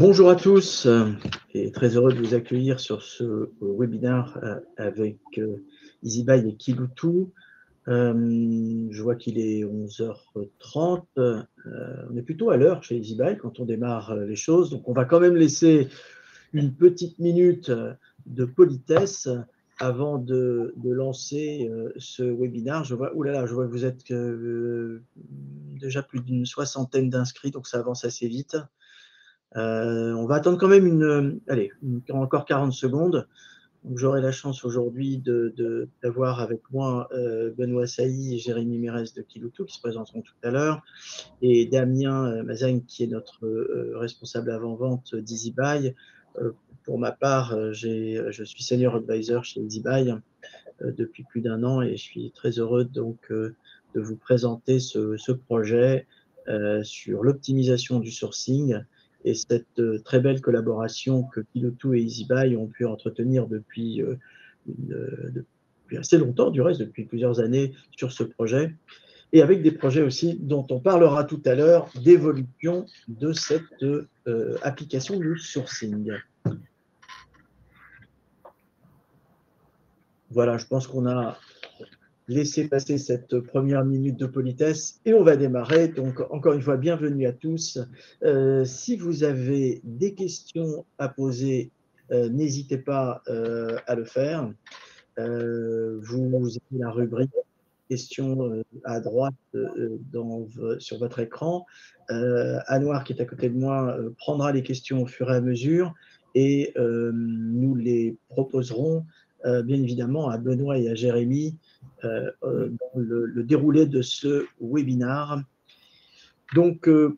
Bonjour à tous et très heureux de vous accueillir sur ce webinaire avec EasyBuy et Kiloutou. Je vois qu'il est 11h30. On est plutôt à l'heure chez EasyBuy quand on démarre les choses. Donc, on va quand même laisser une petite minute de politesse avant de lancer ce webinaire. Je vois, je vois que vous êtes déjà plus d'une soixantaine d'inscrits, donc ça avance assez vite. On va attendre quand même encore 40 secondes. J'aurai la chance aujourd'hui d'avoir avec moi Benoît Sailly et Jérémy Mérès de Kiloutou qui se présenteront tout à l'heure, et Damien Mazagne qui est notre responsable avant-vente d'EasyBuy. Pour ma part, je suis senior advisor chez EasyBuy depuis plus d'un an et je suis très heureux donc de vous présenter ce projet sur l'optimisation du sourcing et cette très belle collaboration que Kiloutou et EasyBuy ont pu entretenir depuis assez longtemps, du reste, depuis plusieurs années sur ce projet, et avec des projets aussi dont on parlera tout à l'heure d'évolution de cette application du sourcing. Voilà, je pense qu'on a laissé passer cette première minute de politesse et on va démarrer. Donc, encore une fois, bienvenue à tous. Si vous avez des questions à poser, n'hésitez pas à le faire. Vous avez la rubrique questions à droite sur votre écran. Anouar, qui est à côté de moi, prendra les questions au fur et à mesure et nous les proposerons bien évidemment à Benoît et à Jérémy dans le déroulé de ce webinaire. Donc, le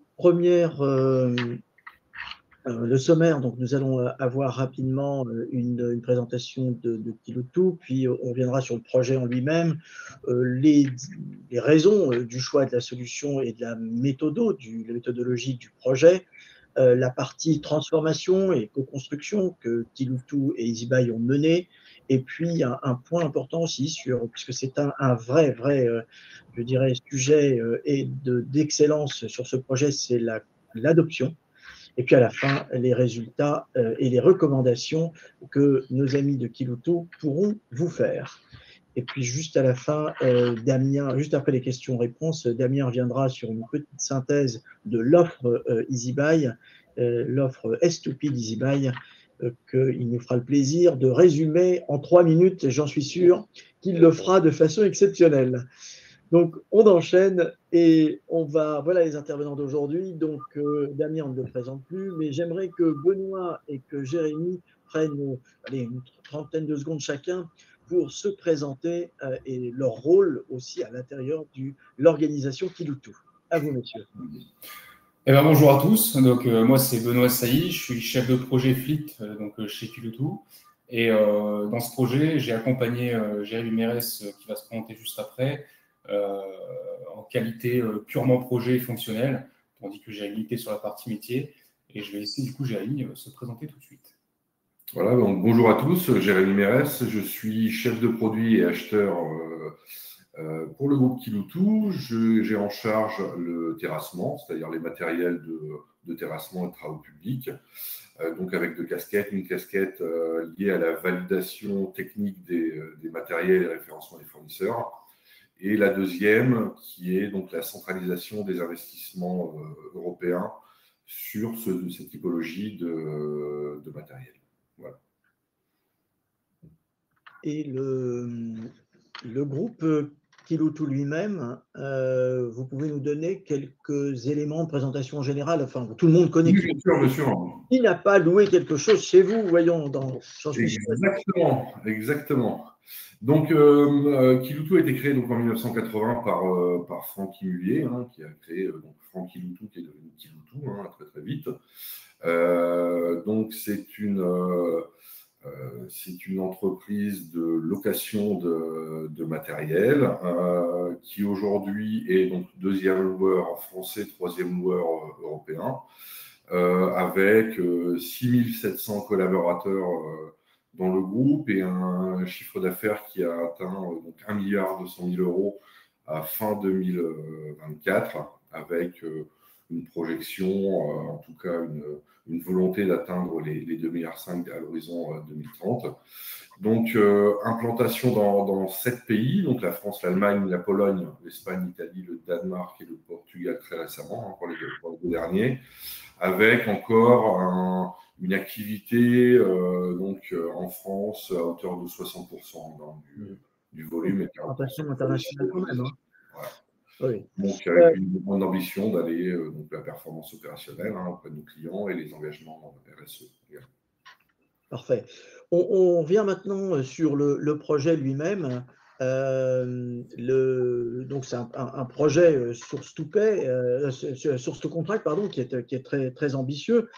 sommaire, donc nous allons avoir rapidement une présentation de Kiloutou, puis on viendra sur le projet en lui-même, les raisons du choix de la solution et de la méthodologie du projet, la partie transformation et co-construction que Kiloutou et EasyBuy ont menée, et puis un point important aussi, puisque c'est un vrai, je dirais, sujet d'excellence sur ce projet, c'est l'adoption. Et puis à la fin, les résultats et les recommandations que nos amis de Kiloutou pourront vous faire. Et puis juste à la fin, Damien, juste après les questions-réponses, Damien reviendra sur une petite synthèse de l'offre EasyBuy, l'offre S2P d'EasyBuy, qu'il nous fera le plaisir de résumer en 3 minutes. J'en suis sûr qu'il le fera de façon exceptionnelle. Donc, on enchaîne et voilà les intervenants d'aujourd'hui. Donc, Damien, on ne le présente plus, mais j'aimerais que Benoît et que Jérémy prennent une trentaine de secondes chacun pour se présenter et leur rôle aussi à l'intérieur de l'organisation Kiloutou. À vous, messieurs. Bonjour à tous. Donc, moi, c'est Benoît Sailly. Je suis chef de projet Fleet chez Kiloutou. Et dans ce projet, j'ai accompagné Jérémy Mérès qui va se présenter juste après, en qualité purement projet fonctionnel, tandis que j'ai habilité sur la partie métier. Et je vais laisser du coup Jérémy se présenter tout de suite. Voilà, donc bonjour à tous, Jérémy Mérès, je suis chef de produit et acheteur pour le groupe Kiloutou. J'ai en charge le terrassement, c'est-à-dire les matériels de terrassement et de travaux publics, donc avec deux casquettes, une casquette liée à la validation technique des matériels et référencement des fournisseurs, et la deuxième qui est donc la centralisation des investissements européens sur cette typologie de matériel. Voilà. Et le groupe Kiloutou lui-même, vous pouvez nous donner quelques éléments de présentation générale, enfin tout le monde connaît. Oui, bien sûr. Qui n'a pas loué quelque chose chez vous, voyons, Exactement. Donc, Kiloutou a été créé donc, en 1980 par Franck Mullier, qui a créé Franck Kiloutou, qui est devenu Kiloutou très très vite. Donc, c'est une entreprise de location de matériel qui aujourd'hui est donc deuxième loueur français, troisième loueur européen, avec 6700 collaborateurs dans le groupe et un chiffre d'affaires qui a atteint donc 1,2 milliard à fin 2024, avec une projection, en tout cas une volonté d'atteindre les 2,5 milliards à l'horizon 2030. Donc, implantation dans 7 pays, donc la France, l'Allemagne, la Pologne, l'Espagne, l'Italie, le Danemark et le Portugal très récemment, pour les deux derniers, avec encore une activité en France à hauteur de 60% du volume. Et implantation internationale quand même. Voilà. Oui. Donc, avec une grande ambition d'aller la performance opérationnelle auprès de nos clients et les engagements RSE. Parfait. On revient maintenant sur le projet lui-même. Donc, c'est un projet source to pay, source to contract, pardon, qui est très, très ambitieux.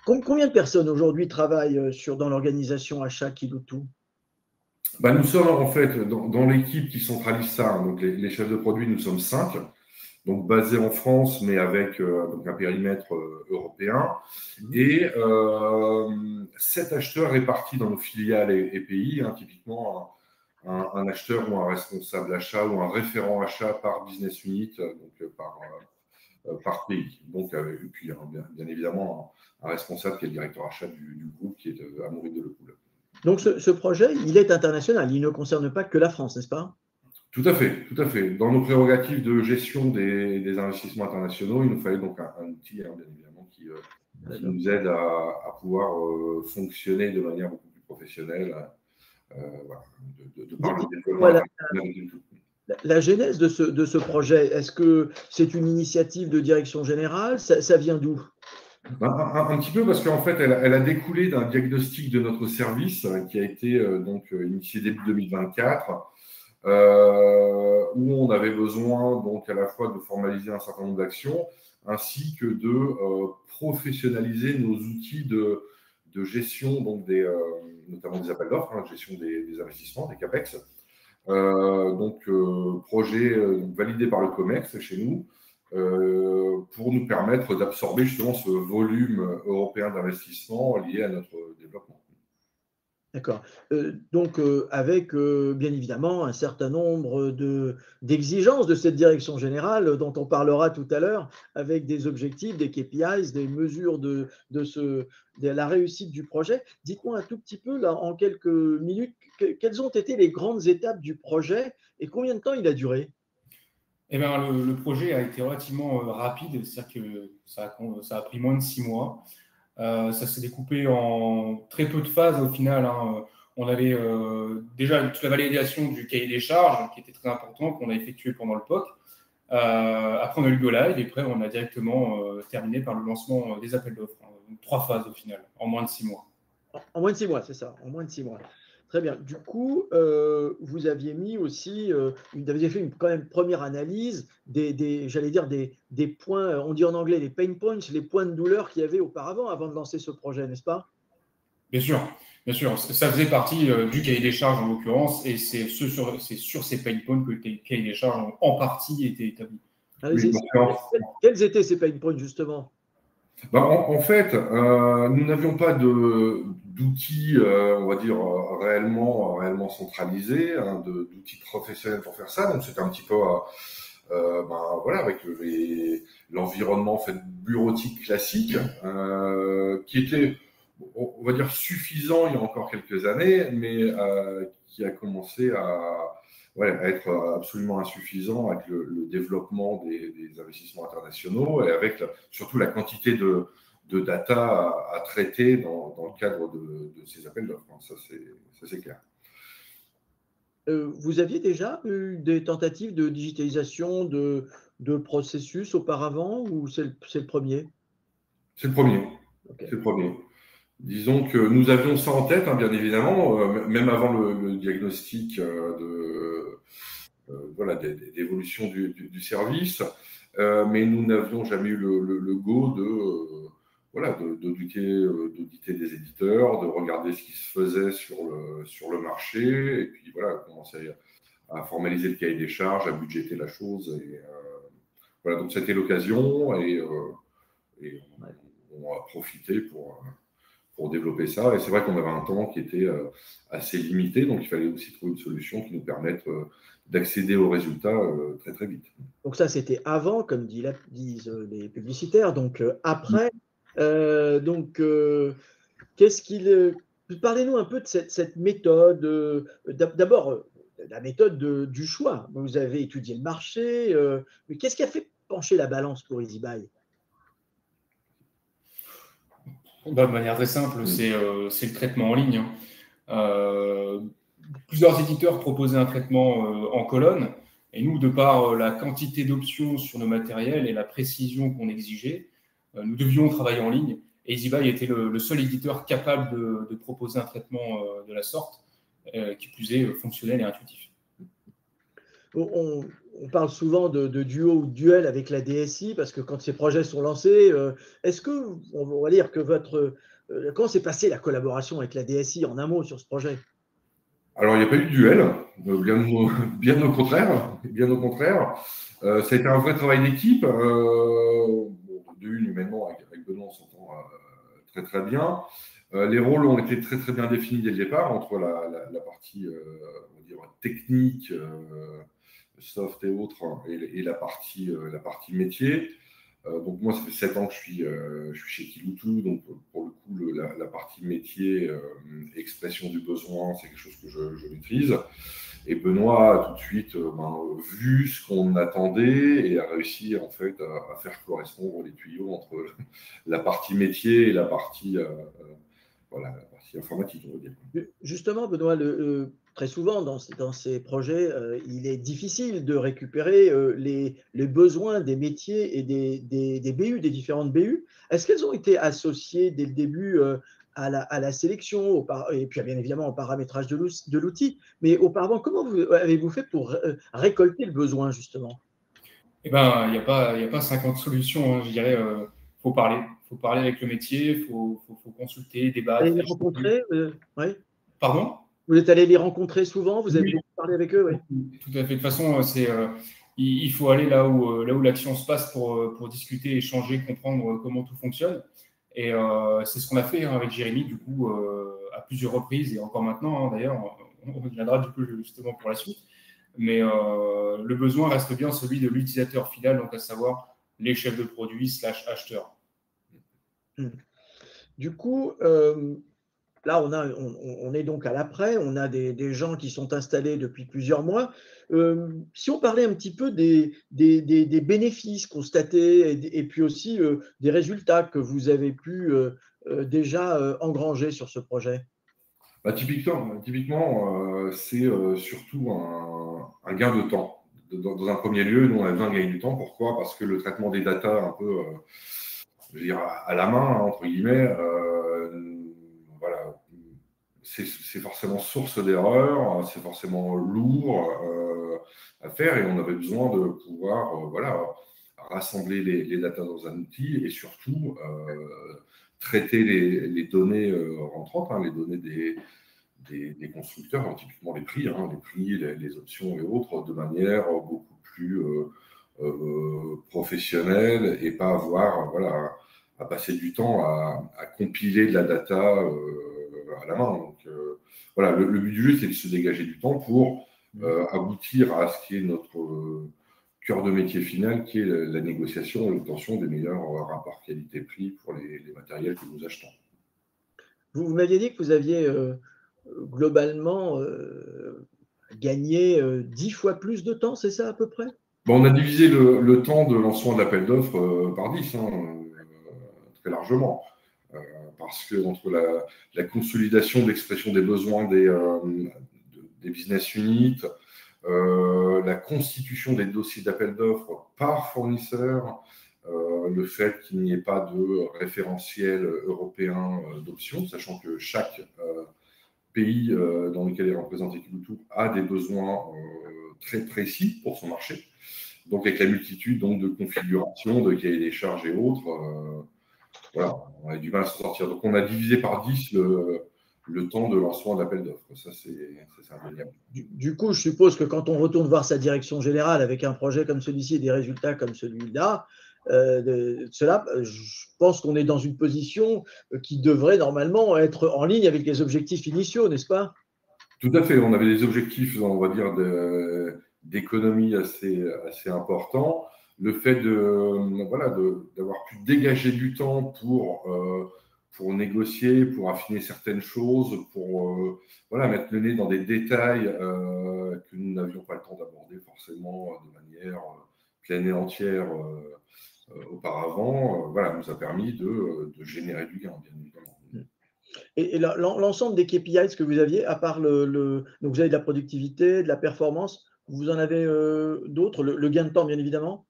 Combien de personnes aujourd'hui travaillent dans l'organisation achat Kiloutou? Nous sommes en fait dans l'équipe qui centralise ça, donc les chefs de produit, nous sommes 5. Donc basé en France, mais avec un périmètre européen, et 7 acheteurs répartis dans nos filiales et pays, typiquement un acheteur ou un responsable achat ou un référent achat par business unit, donc par pays. Donc, et puis bien évidemment un responsable qui est le directeur achat du groupe, qui est Amaury Delecoul. Donc ce projet, il est international, il ne concerne pas que la France, n'est-ce pas? Tout à fait, tout à fait. Dans nos prérogatives de gestion des investissements internationaux, il nous fallait donc un outil, bien évidemment, qui nous aide à pouvoir fonctionner de manière beaucoup plus professionnelle, de par le développement. La genèse de ce projet, est-ce que c'est une initiative de direction générale? Ça vient d'où? Un petit peu, parce qu'en fait, elle a découlé d'un diagnostic de notre service qui a été initié début 2024. Où on avait besoin donc à la fois de formaliser un certain nombre d'actions ainsi que de professionnaliser nos outils de gestion, donc notamment des appels d'offres, gestion des investissements, des CAPEX. Projet validé par le COMEX chez nous pour nous permettre d'absorber justement ce volume européen d'investissement lié à notre développement. D'accord. Avec bien évidemment un certain nombre d'exigences de cette direction générale dont on parlera tout à l'heure, avec des objectifs, des KPIs, des mesures de la réussite du projet. Dites-moi un tout petit peu, là, en quelques minutes, quelles ont été les grandes étapes du projet et combien de temps il a duré? Eh bien, le projet a été relativement rapide, c'est-à-dire que ça a pris moins de 6 mois. Ça s'est découpé en très peu de phases au final. On avait déjà toute la validation du cahier des charges qui était très important, qu'on a effectué pendant le POC. Après, on a eu le Go Live et après, on a directement terminé par le lancement des appels d'offres. Donc, 3 phases au final, en moins de 6 mois. En moins de 6 mois, c'est ça, en moins de 6 mois. Très bien. Du coup, vous aviez mis aussi, vous aviez fait quand même première analyse j'allais dire des points, on dit en anglais les pain points, les points de douleur qu'il y avait auparavant avant de lancer ce projet, n'est-ce pas? Bien sûr, bien sûr. Ça faisait partie du cahier des charges en l'occurrence, et c'est sur ces pain points que le cahier des charges ont en partie été établi. Quels étaient ces pain points justement? En fait, nous n'avions pas d'outils, on va dire, réellement centralisés, d'outils professionnels pour faire ça. Donc, c'était un petit peu, avec l'environnement en fait, bureautique classique, qui était, on va dire, suffisant il y a encore quelques années, mais qui a commencé à être absolument insuffisant avec le développement des investissements internationaux et avec surtout la quantité de data à traiter dans le cadre de ces appels d'offres. Ça, c'est clair. Vous aviez déjà eu des tentatives de digitalisation de processus auparavant ou c'est le premier? C'est le premier. Okay. C'est le premier. Disons que nous avions ça en tête, bien évidemment, même avant le diagnostic d'évolution du service, mais nous n'avions jamais eu le go d'auditer des éditeurs, de regarder ce qui se faisait sur le marché, et puis commencer à formaliser le cahier des charges, à budgéter la chose. Et, donc c'était l'occasion, et on a profité pour pour développer ça. Et c'est vrai qu'on avait un temps qui était assez limité, donc il fallait aussi trouver une solution qui nous permette d'accéder aux résultats très très vite. Donc ça, c'était avant, comme disent les publicitaires. Donc après, qu'est-ce qu'il... Parlez-nous un peu de cette méthode. D'abord, la méthode du choix. Vous avez étudié le marché, mais qu'est-ce qui a fait pencher la balance pour EasyBuy? De manière très simple, c'est le traitement en ligne. Plusieurs éditeurs proposaient un traitement en colonne, et nous, de par la quantité d'options sur nos matériels et la précision qu'on exigeait, nous devions travailler en ligne. Et EasyBuy était le seul éditeur capable de proposer un traitement de la sorte, qui plus est fonctionnel et intuitif. On parle souvent de duo ou de duel avec la DSI, parce que quand ces projets sont lancés, est-ce que, on va dire que comment s'est passée la collaboration avec la DSI en un mot sur ce projet? Alors, il n'y a pas eu de duel, bien au contraire. Bien au contraire. Ça a été un vrai travail d'équipe. Humainement, avec Benoît, on s'entend très très bien. Les rôles ont été très très bien définis dès le départ entre la partie on va dire, technique, soft et autres, et la partie métier. Donc moi, ça fait 7 ans que je suis chez Kiloutou, donc pour le coup, la partie métier, expression du besoin, c'est quelque chose que je maîtrise. Et Benoît a tout de suite vu ce qu'on attendait et a réussi en fait à faire correspondre les tuyaux entre la partie métier et la partie informatique, on va dire. Justement, Benoît, très souvent dans ces projets, il est difficile de récupérer les besoins des métiers et des BU, des différentes BU. Est-ce qu'elles ont été associées dès le début à la sélection et puis bien évidemment au paramétrage de l'outil? Mais auparavant, comment avez-vous fait pour récolter le besoin, justement? Eh ben, il n'y a pas 50 solutions, hein, je dirais. Faut parler avec le métier, faut consulter, débattre. Allez les rencontrer, oui. Pardon? Vous êtes allé les rencontrer souvent? Vous avez Oui. parlé avec eux? Oui. Tout à fait. De toute façon, il faut aller là où l'action se passe pour discuter, échanger, comprendre comment tout fonctionne. Et c'est ce qu'on a fait avec Jérémy, du coup, à plusieurs reprises, et encore maintenant, d'ailleurs, on reviendra du coup justement pour la suite. Mais le besoin reste bien celui de l'utilisateur final, donc à savoir les chefs de produits / acheteurs. Du coup, là, on est donc à l'après, on a des gens qui sont installés depuis plusieurs mois. Si on parlait un petit peu des bénéfices constatés et puis aussi des résultats que vous avez pu déjà engranger sur ce projet. Typiquement, c'est surtout un gain de temps. Dans un premier lieu, nous, on a besoin de gagner du temps. Pourquoi? Parce que le traitement des data un peu je veux dire, à la main, entre guillemets, voilà, c'est forcément source d'erreurs, c'est forcément lourd à faire, et on avait besoin de pouvoir rassembler les datas dans un outil et surtout traiter les données rentrantes, les données des constructeurs, typiquement les prix, les options et autres, de manière beaucoup plus professionnelle et pas avoir à passer du temps à compiler de la data à la main. Donc le but du jeu, c'est de se dégager du temps pour aboutir à ce qui est notre cœur de métier final, qui est la négociation et l'obtention des meilleurs rapports qualité-prix pour les matériels que nous achetons. Vous m'aviez dit que vous aviez globalement gagné 10 fois plus de temps, c'est ça à peu près? On a divisé le temps de lancement de l'appel d'offres par 10, très largement. Parce que entre la consolidation de l'expression des besoins des business units, la constitution des dossiers d'appel d'offres par fournisseur, le fait qu'il n'y ait pas de référentiel européen d'options, sachant que chaque pays dans lequel est représenté Kiloutou a des besoins très précis pour son marché. Donc avec la multitude de configurations, de cahiers des charges et autres, on a du mal à s'en sortir. Donc on a divisé par 10 le temps de lancement de l'appel d'offres. Ça, c'est indéniable. Du coup, je suppose que quand on retourne voir sa direction générale avec un projet comme celui-ci et des résultats comme celui-là, de cela, je pense qu'on est dans une position qui devrait normalement être en ligne avec les objectifs initiaux, n'est-ce pas? Tout à fait. On avait des objectifs, on va dire, d'économie assez importants. Le fait d'avoir pu dégager du temps pour négocier, pour affiner certaines choses, pour mettre le nez dans des détails que nous n'avions pas le temps d'aborder forcément de manière pleine et entière auparavant, nous a permis de générer du gain, bien évidemment. Et l'ensemble des KPIs que vous aviez, à part donc vous avez de la productivité, de la performance, vous en avez d'autres, le gain de temps, bien évidemment?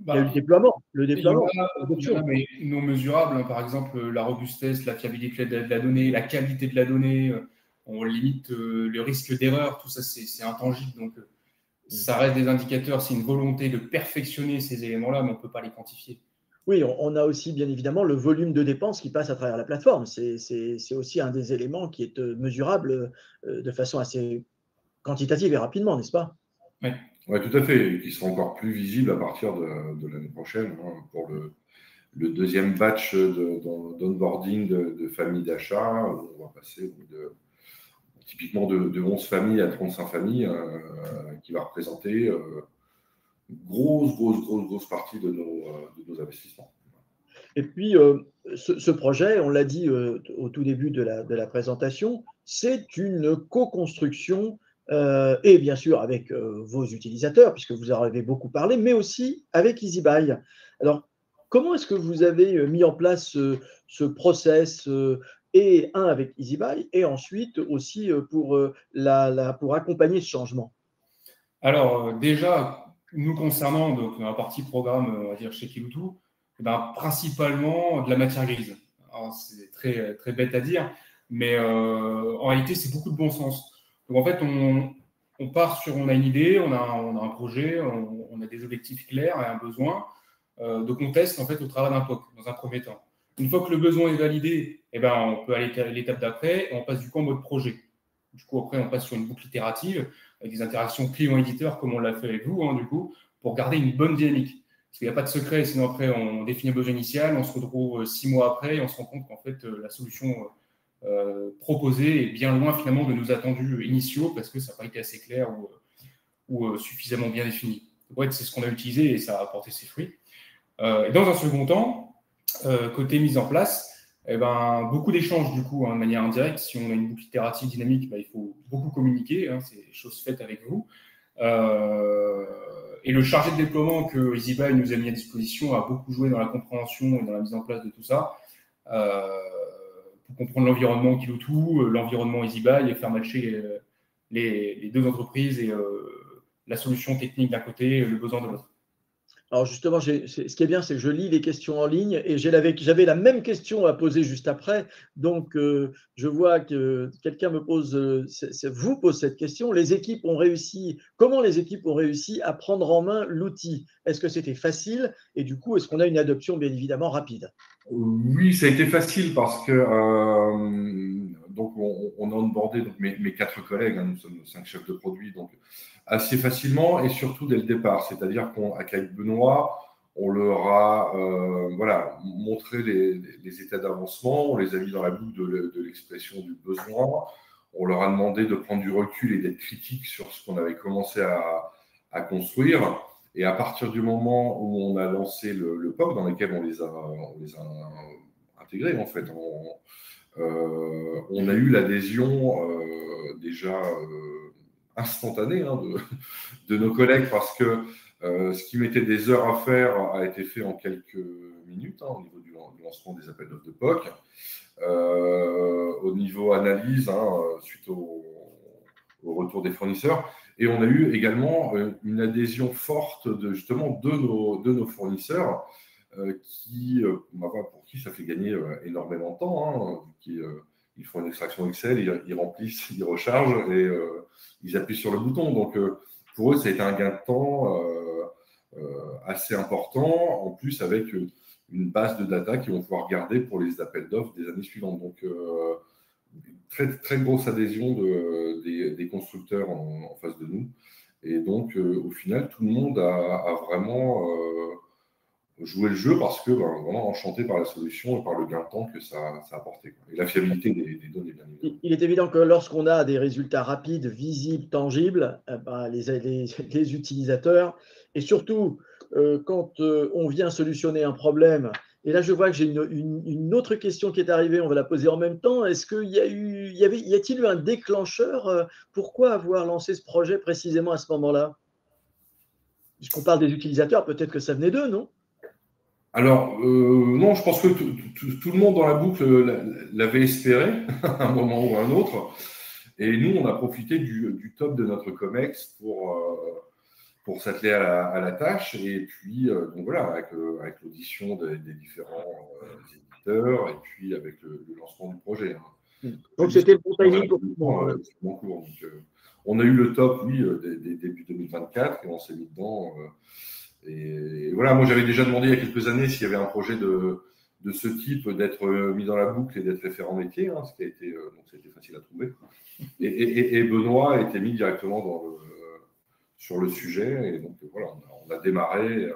Il y a eu le déploiement, il y en a, mais non mesurables, hein. Par exemple, la robustesse, la fiabilité de la donnée, la qualité de la donnée, on limite le risque d'erreur, tout ça, c'est intangible. Donc, ça reste des indicateurs, c'est une volonté de perfectionner ces éléments-là, mais on ne peut pas les quantifier. Oui, on a aussi bien évidemment le volume de dépenses qui passe à travers la plateforme. C'est aussi un des éléments qui est mesurable de façon assez quantitative et rapidement, n'est-ce pas? Oui. Oui, tout à fait, et qui sera encore plus visible à partir de l'année prochaine, hein, pour le deuxième batch d'onboarding de familles d'achat. On va passer typiquement de 11 familles à 35 familles, qui va représenter une grosse partie de nos investissements. Et puis, ce projet, on l'a dit au tout début de la présentation, c'est une co-construction et bien sûr avec vos utilisateurs, puisque vous en avez beaucoup parlé, mais aussi avec EasyBuy. Alors, comment est-ce que vous avez mis en place ce process et avec EasyBuy et ensuite aussi pour accompagner ce changement? Alors, déjà, nous concernant, donc, dans la partie programme, on va dire chez Kiloutou, principalement de la matière grise. C'est très, très bête à dire, mais en réalité, c'est beaucoup de bon sens. Donc, en fait, on a une idée, on a un projet, on a des objectifs clairs et un besoin. Donc, on teste en fait au travers d'un POC, dans un premier temps. Une fois que le besoin est validé, on peut aller à l'étape d'après et on passe du coup en mode projet. Du coup, après, on passe sur une boucle itérative avec des interactions client-éditeur, comme on l'a fait avec vous, du coup, pour garder une bonne dynamique. Parce qu'il n'y a pas de secret, sinon après, on définit un besoin initial, on se retrouve 6 mois après et on se rend compte qu'en fait, la solution proposée est bien loin finalement de nos attendus initiaux parce que ça n'a pas été assez clair ou suffisamment bien défini. Donc, ouais, c'est ce qu'on a utilisé et ça a apporté ses fruits. Et dans un second temps, côté mise en place, beaucoup d'échanges du coup, de manière indirecte. Si on a une boucle itérative dynamique, il faut beaucoup communiquer, c'est chose faite avec vous. Et le chargé de déploiement que EasyBuy nous a mis à disposition a beaucoup joué dans la compréhension et dans la mise en place de tout ça, pour comprendre l'environnement Kiloutou, l'environnement EasyBuy et faire matcher les deux entreprises et la solution technique d'un côté et le besoin de l'autre. Alors justement, ce qui est bien, c'est que je lis les questions en ligne et j'avais la même question à poser juste après. Donc, je vois que quelqu'un vous pose cette question. Comment les équipes ont réussi à prendre en main l'outil? Est-ce que c'était facile? Et du coup, est-ce qu'on a une adoption bien évidemment rapide? Oui, ça a été facile parce que donc on a onboardé donc mes 4 collègues, nous sommes 5 chefs de produit, donc assez facilement et surtout dès le départ. C'est-à-dire qu'avec Benoît, on leur a montré les états d'avancement, on les a mis dans la boucle de l'expression du besoin, on leur a demandé de prendre du recul et d'être critiques sur ce qu'on avait commencé à construire. Et à partir du moment où on a lancé le POC, dans lequel on les a intégrés, en fait, on a eu l'adhésion déjà instantanée de nos collègues parce que ce qui mettait des heures à faire a été fait en quelques minutes au niveau du lancement des appels d'offres de POC. Au niveau analyse, suite au retour des fournisseurs. Et on a eu également une adhésion forte de nos fournisseurs pour qui ça fait gagner énormément de temps. Ils font une extraction Excel, ils remplissent, ils rechargent et ils appuient sur le bouton. Donc, pour eux, ça a été un gain de temps assez important, en plus avec une base de data qu'ils vont pouvoir garder pour les appels d'offres des années suivantes. Donc, très, très grosse adhésion des constructeurs en face de nous. Et donc, au final, tout le monde a vraiment jouer le jeu parce que vraiment enchanté par la solution et par le gain de temps que ça a apporté, quoi. Et la fiabilité des données, bien évidemment. Il est évident que lorsqu'on a des résultats rapides, visibles, tangibles, les utilisateurs, et surtout quand on vient solutionner un problème, et là je vois que j'ai une autre question qui est arrivée, on va la poser en même temps. Est-ce qu'il y a-t-il eu un déclencheur? Pourquoi avoir lancé ce projet précisément à ce moment-là? Puisqu'on parle des utilisateurs, peut-être que ça venait d'eux, non? Alors, non, je pense que tout le monde dans la boucle l'avait espéré à un moment ou à un autre. Et nous, on a profité du top de notre COMEX pour s'atteler à la tâche. Et puis, donc voilà, avec l'audition des différents éditeurs et puis avec le lancement du projet. Donc, c'était le bon timing pour tout le monde. Donc, on a eu le top, oui, début 2024 et on s'est mis dedans. Et voilà, moi j'avais déjà demandé il y a quelques années s'il y avait un projet de ce type d'être mis dans la boucle et d'être référent métier, ce qui a été, donc ça a été facile à trouver. Et Benoît a été mis directement sur le sujet. Et donc voilà, on a démarré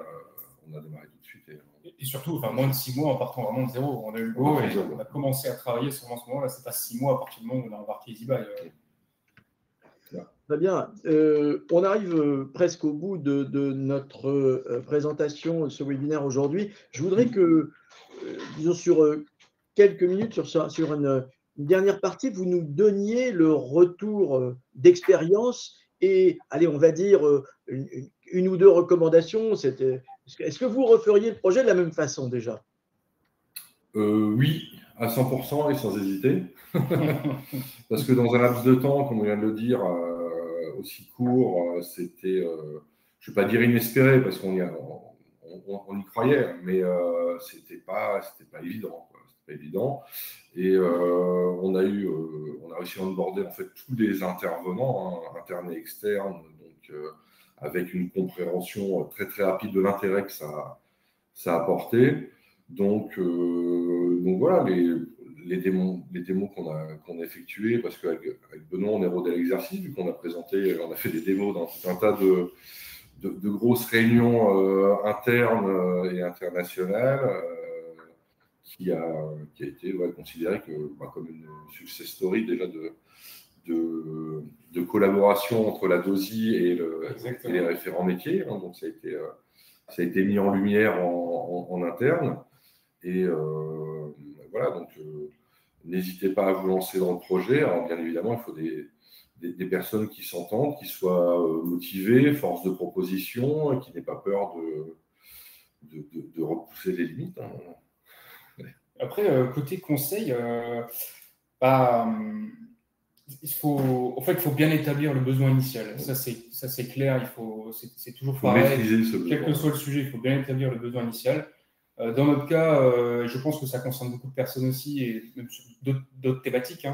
tout de suite. Et surtout, moins de 6 mois en partant vraiment de zéro. On a eu le go et on a commencé à travailler sur ce moment-là. C'est pas 6 mois à partir du moment où on a embarqué EasyBuy. Très bien. On arrive presque au bout de notre présentation, ce webinaire aujourd'hui. Je voudrais que, disons, sur quelques minutes, sur une dernière partie, vous nous donniez le retour d'expérience et, allez, on va dire, une ou deux recommandations. Est-ce que vous referiez le projet de la même façon déjà? Oui, à 100% et sans hésiter. Parce que dans un laps de temps, comme on vient de le dire, aussi court, c'était, je ne vais pas dire inespéré, parce qu'on y croyait, mais c'était pas évident, quoi. C'était pas évident. Et on a réussi à onboarder en fait tous les intervenants, internes et externes, donc avec une compréhension très très rapide de l'intérêt que ça a apporté. Donc voilà, les démos qu'on a effectuées, parce qu'avec Benoît, on est rodé à l'exercice, vu qu'on a fait des démos dans tout un tas de grosses réunions internes et internationales, qui a été considérée comme une success story déjà de collaboration entre la DOSI et les référents métiers. Donc ça a été mis en lumière en interne. Et voilà, donc n'hésitez pas à vous lancer dans le projet. Alors bien évidemment, il faut des personnes qui s'entendent, qui soient motivées, force de proposition, et qui n'aient pas peur de repousser les limites. Après, côté conseil, il faut bien établir le besoin initial. Ça c'est clair. C'est toujours pareil. Quel que soit le sujet, il faut bien établir le besoin initial. Dans notre cas, je pense que ça concerne beaucoup de personnes aussi, et même sur d'autres thématiques,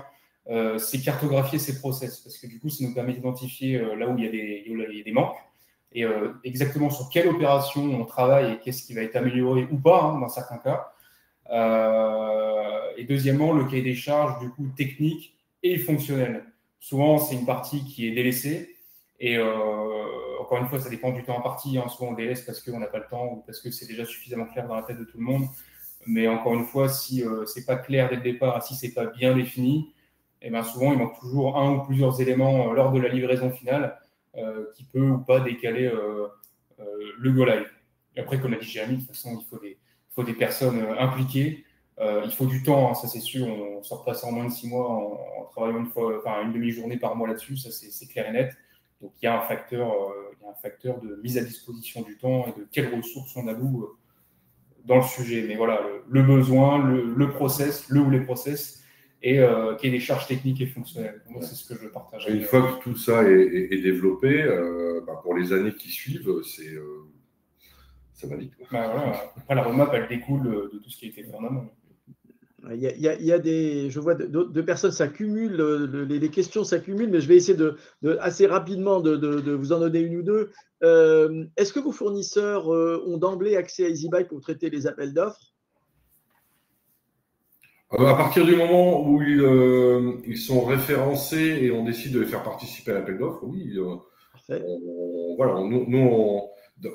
c'est cartographier ces process, parce que du coup, ça nous permet d'identifier là où il y a des manques, et exactement sur quelle opération on travaille et qu'est-ce qui va être amélioré ou pas, dans certains cas. Et deuxièmement, le cahier des charges, du coup, technique et fonctionnel. Souvent, c'est une partie qui est délaissée, et encore une fois, ça dépend du temps imparti. Souvent, on délaisse parce qu'on n'a pas le temps ou parce que c'est déjà suffisamment clair dans la tête de tout le monde. Mais encore une fois, si c'est pas clair dès le départ, si c'est pas bien défini, et bien souvent, il manque toujours un ou plusieurs éléments lors de la livraison finale qui peut ou pas décaler le go live. Et après, comme l'a dit Jérémy, de toute façon, il faut des personnes impliquées. Il faut du temps, ça c'est sûr. On ne sort pas ça en moins de 6 mois en travaillant une demi-journée par mois là-dessus. Ça, c'est clair et net. Donc, il y a un facteur de mise à disposition du temps et de quelles ressources on alloue dans le sujet. Mais voilà, le besoin, le process, le ou les process, et qu'il y ait des charges techniques et fonctionnelles. Moi, c'est ce que je partage. Une fois que tout ça est développé, pour les années qui suivent, ça va vite. Voilà. Après, la roadmap, elle découle de tout ce qui a été fait en amont. Je vois deux personnes s'accumulent, les questions s'accumulent, mais je vais essayer assez rapidement de vous en donner une ou deux. Est-ce que vos fournisseurs ont d'emblée accès à EasyBuy pour traiter les appels d'offres? À partir du moment où ils sont référencés et on décide de les faire participer à l'appel d'offres, oui.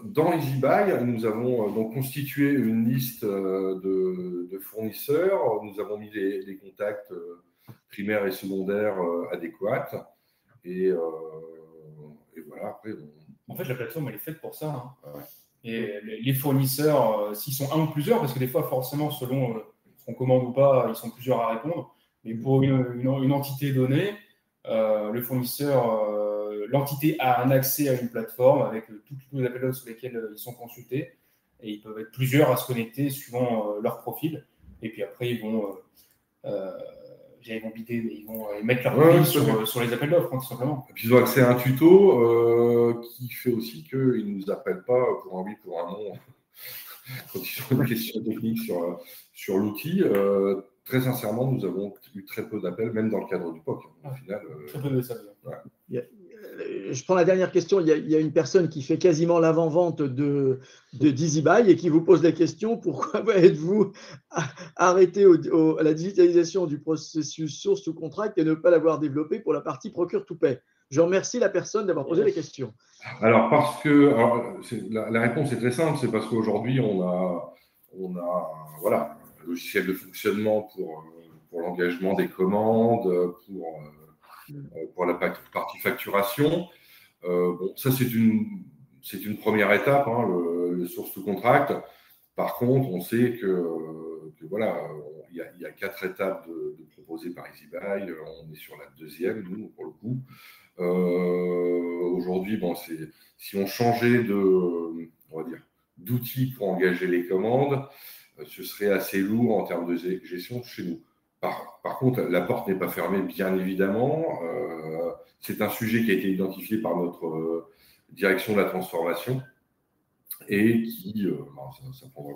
Dans EasyBuy, nous avons donc constitué une liste de fournisseurs. Nous avons mis les contacts primaires et secondaires adéquats. Et voilà, après, En fait, la plateforme, elle est faite pour ça. Hein. Ouais. Et les fournisseurs, s'ils sont un ou plusieurs, parce que des fois, forcément, selon ce qu'on commande ou pas, ils sont plusieurs à répondre. Mais pour une entité donnée, le fournisseur, l'entité a un accès à une plateforme avec tous les appels d'offres sur lesquels ils sont consultés. Et ils peuvent être plusieurs à se connecter suivant leur profil. Et puis après, ils vont bider, mais ils vont mettre leur profil sur les appels d'offres, tout simplement. Et puis, ils ont accès à un tuto qui fait aussi qu'ils ne nous appellent pas pour un oui, pour un non, quand ils ont une question technique sur l'outil. Très sincèrement, nous avons eu très peu d'appels, même dans le cadre du POC. Au final, très peu de ça. Ouais. Je prends la dernière question. Il y a une personne qui fait quasiment l'avant-vente d'EasyBuy et qui vous pose la question: pourquoi êtes-vous arrêté à la digitalisation du processus source to contract et ne pas l'avoir développé pour la partie procure to pay? Je remercie la personne d'avoir posé la question. Alors, parce que la réponse est très simple, c'est parce qu'aujourd'hui, on a voilà, un logiciel de fonctionnement pour l'engagement des commandes, pour la partie facturation. Bon, ça, c'est une première étape, hein, le source to contract. Par contre, on sait que voilà, il y a 4 étapes proposées par EasyBuy. On est sur la 2e, nous, pour le coup. Aujourd'hui, bon, si on changeait d'outil pour engager les commandes, ce serait assez lourd en termes de gestion chez nous. Par contre, la porte n'est pas fermée, bien évidemment. C'est un sujet qui a été identifié par notre direction de la transformation et qui, ça prendra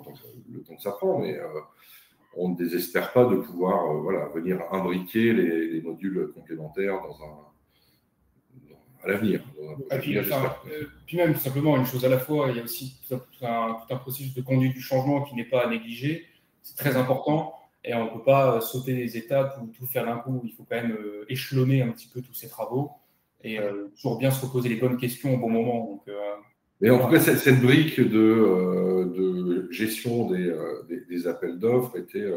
le temps que ça prend, mais on ne désespère pas de pouvoir venir imbriquer les modules complémentaires à l'avenir. Puis même, tout simplement, une chose à la fois, il y a aussi tout un processus de conduite du changement qui n'est pas à négliger. C'est très important. Et on ne peut pas sauter les étapes ou tout faire d'un coup. Il faut quand même échelonner un petit peu tous ces travaux et toujours bien se reposer les bonnes questions au bon moment. Donc, mais en tout cas, cette brique de gestion des appels d'offres était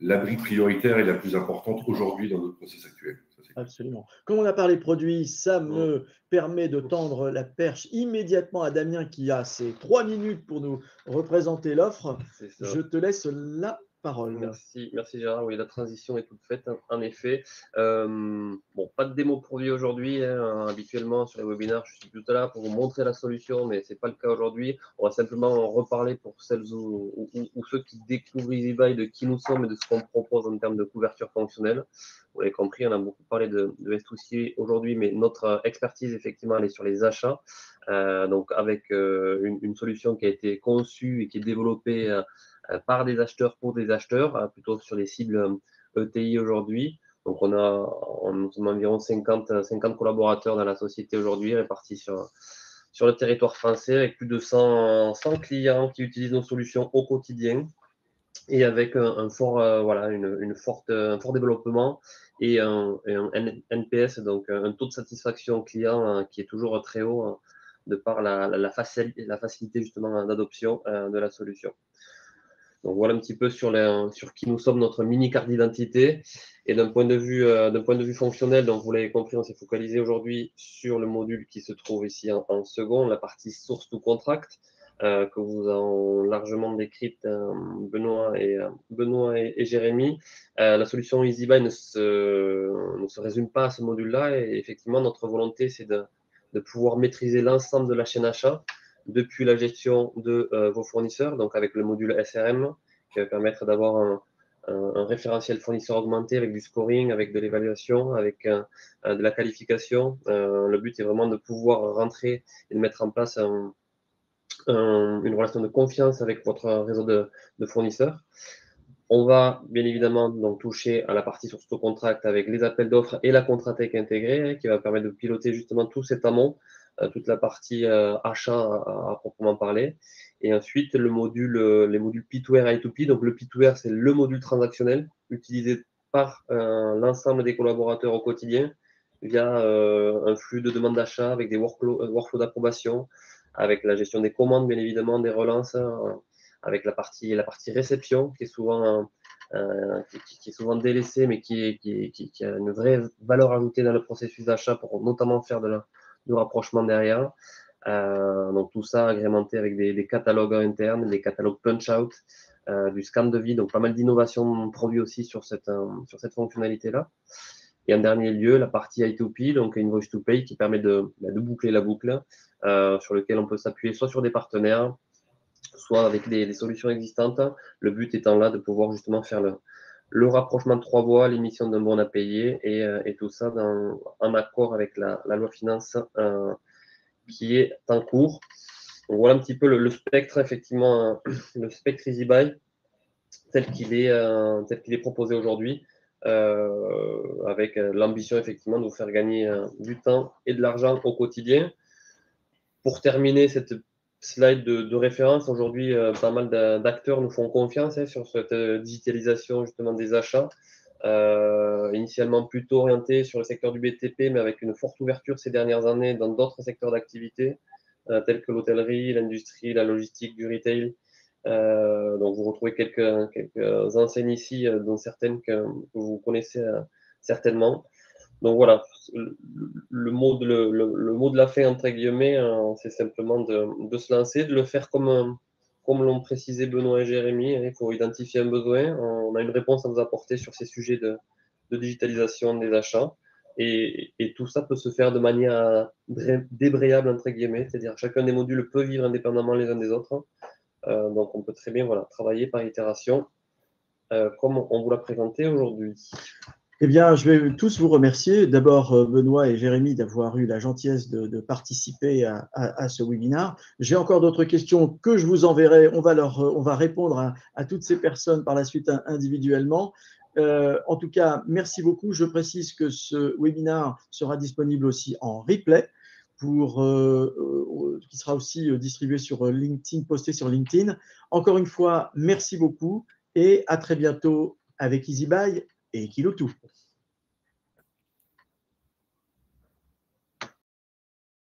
la brique prioritaire et la plus importante aujourd'hui dans notre process actuel. Absolument. Comme on a parlé produit, ça me permet de tendre la perche immédiatement à Damien qui a ses 3 minutes pour nous représenter l'offre. Je te laisse la parole. Merci Gérard. Oui, la transition est toute faite, en effet. Bon, pas de démo produit aujourd'hui. Hein. Habituellement, sur les webinaires, je suis plutôt là pour vous montrer la solution, mais ce n'est pas le cas aujourd'hui. On va simplement en reparler pour celles ou ceux qui découvrent EasyBuy de qui nous sommes et de ce qu'on propose en termes de couverture fonctionnelle. Vous l'avez compris, on a beaucoup parlé de S2C aujourd'hui, mais notre expertise, effectivement, elle est sur les achats. Donc, avec une solution qui a été conçue et qui est développée par des acheteurs pour des acheteurs, plutôt sur des cibles ETI aujourd'hui. Donc, on a environ 50 collaborateurs dans la société aujourd'hui, répartis sur le territoire français, avec plus de 100 clients qui utilisent nos solutions au quotidien et avec un fort développement et un NPS, donc un taux de satisfaction client qui est toujours très haut de par la facilité justement d'adoption de la solution. Donc voilà un petit peu sur qui nous sommes, notre mini carte d'identité. Et d'un point de vue fonctionnel, donc vous l'avez compris, on s'est focalisé aujourd'hui sur le module qui se trouve ici en second, la partie source to contract, que vous avez largement décrite Benoît et Jérémy. La solution EasyBuy ne se résume pas à ce module-là. Et effectivement, notre volonté, c'est de pouvoir maîtriser l'ensemble de la chaîne achat, depuis la gestion de vos fournisseurs, donc avec le module SRM, qui va permettre d'avoir un référentiel fournisseur augmenté avec du scoring, avec de l'évaluation, avec de la qualification. Le but est vraiment de pouvoir rentrer et de mettre en place une relation de confiance avec votre réseau de fournisseurs. On va bien évidemment donc toucher à la partie source to contract avec les appels d'offres et la Contratech intégrée, qui va permettre de piloter justement tout cet amont, toute la partie achat à proprement parler. Et ensuite, les modules P2R et I2P. Donc, le P2R, c'est le module transactionnel utilisé par l'ensemble des collaborateurs au quotidien via un flux de demande d'achat avec des workflows d'approbation, avec la gestion des commandes, bien évidemment, des relances, avec la partie réception qui est souvent, qui est souvent délaissée, mais qui a une vraie valeur ajoutée dans le processus d'achat pour notamment faire du rapprochement derrière. Donc tout ça agrémenté avec des catalogues internes, des catalogues punch-out, du scan de vide, donc pas mal d'innovations produits aussi sur cette fonctionnalité-là. Et en dernier lieu, la partie I2P, donc Invoice to Pay, qui permet de boucler la boucle, sur lequel on peut s'appuyer soit sur des partenaires, soit avec des solutions existantes. Le but étant là de pouvoir justement faire le rapprochement de 3 voies, l'émission d'un bon à payer, et tout ça en accord avec la loi finance qui est en cours. Donc voilà un petit peu le spectre, effectivement, le spectre EasyBuy tel qu'il est proposé aujourd'hui, avec l'ambition effectivement de vous faire gagner du temps et de l'argent au quotidien. Pour terminer cette slide de référence, aujourd'hui, pas mal d'acteurs nous font confiance sur cette digitalisation justement des achats. Initialement plutôt orienté sur le secteur du BTP, mais avec une forte ouverture ces dernières années dans d'autres secteurs d'activité, tels que l'hôtellerie, l'industrie, la logistique, du retail. Donc vous retrouvez quelques enseignes ici, dont certaines que vous connaissez certainement. Donc voilà, le mot de la fin, entre guillemets, c'est simplement de se lancer, de le faire comme l'ont précisé Benoît et Jérémy. Il faut identifier un besoin. On a une réponse à vous apporter sur ces sujets de digitalisation des achats. Et tout ça peut se faire de manière débrayable, entre guillemets, c'est-à-dire chacun des modules peut vivre indépendamment les uns des autres. Donc on peut très bien travailler par itération, comme on vous l'a présenté aujourd'hui. Eh bien, je vais tous vous remercier. D'abord, Benoît et Jérémy, d'avoir eu la gentillesse de participer à ce webinaire. J'ai encore d'autres questions que je vous enverrai. On va répondre à toutes ces personnes par la suite individuellement. En tout cas, merci beaucoup. Je précise que ce webinaire sera disponible aussi en replay, qui sera aussi distribué sur LinkedIn, posté sur LinkedIn. Encore une fois, merci beaucoup et à très bientôt avec EasyBuy et Kilotou.